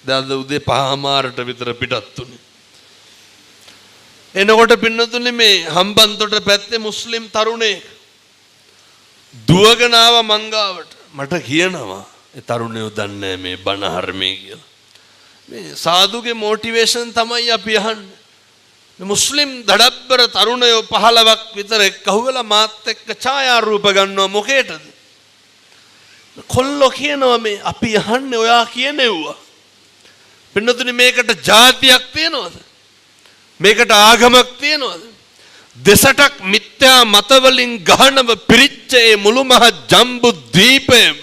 දැන් උදේ 5:00ට විතර පිටත් උනේ. එනකොට පින්නතුනේ මේ හම්බන්තොට පැත්තේ මුස්ලිම් තරුණයෙක් දුවගෙන ආව මංගාවට. මට කියනවා ඒ තරුණයෝ දන්නේ මේ බණ හර්මේ කියලා. මේ සාදුගේ මොටිවේෂන් තමයි අපි අහන්නේ. මේ මුස්ලිම් දඩබ්බර තරුණයෝ 15ක් විතර එක්කහුවලා මාත් එක්ක ඡායාරූප ගන්නවා මොකේටද? කොල්ලෝ කියනවා මේ අපි අහන්නේ ඔයා කියනෙව්වා. පින්නතුනේ මේකට ජාතියක් තියනවද? මේකට ආගමක් තියනවද? දෙසටක් මිත්‍යා මතවලින් ගහනව පිරිච්ච ඒ මුළු මහ ජම්බු දීපයම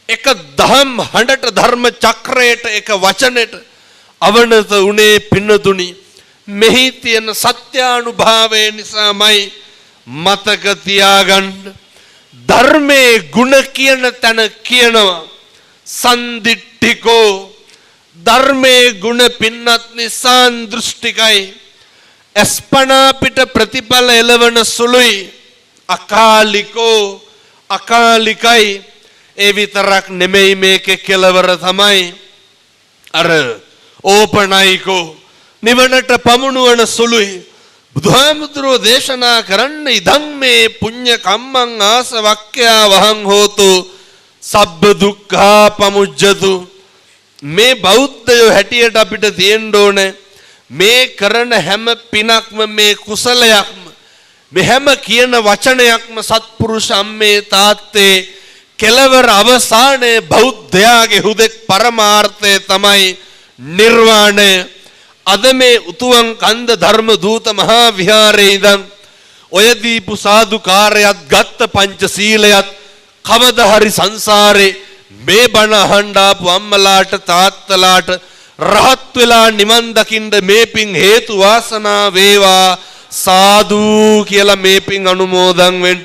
එක දහම් හඬට ධර්ම චක්‍රයට එක වචනෙට අවනත උනේ පින්නතුනි මෙහි තියෙන සත්‍යානුභාවය නිසාමයි. මතක තියාගන්න ධර්මයේ ගුණ කියන තැන කියනවා සන්දිට්ඨිකෝ. ධර්මයේ ගුණ පින්නත්නි සාන්දෘෂ්ටිකයි. අස්පනා පිට ප්‍රතිඵල එළවන සුළුයි. අකාලිකෝ අකාලිකයි. ඒ විතරක් නෙමෙයි මේකේ කෙලවර තමයි අර ඕපනයිකෝ නිවනට පමුණුවන සුළුයි. බුදුහාමුදුරෝ දේශනා කරන්න ඉදං මේ පුඤ්ඤ කම්මං ආසවක්ඛ්‍යා වහං හෝතු සබ්බ දුක්ඛා පමුජ්ජතු. මේ බෞද්ධයෝ හැටියට අපිට තියෙන්න ඕනේ මේ කරන හැම පිනක්ම මේ කුසලයක්ම මේ හැම කියන වචනයක්ම සත්පුරුෂ අම්මේ තාත්තේ කෙලවර අවසානයේ බෞද්ධයාගේ හුදෙක් පරමාර්ථය තමයි නිර්වාණය. අද මේ උතුම් කන්ද ධර්ම දූත මහා විහාරයේ ඉඳන් ඔය දීපු සාදුකාරයත් ගත්ත පංචශීලයත් කවදා හරි සංසාරේ මේ බණ අහන්න ආපු අම්මලාට තාත්තලාට රහත් වෙලා නිවන් දකින්න මේ පින් හේතු වාසනා වේවා සාදු කියලා මේ පින් අනුමෝදන් වෙන්න.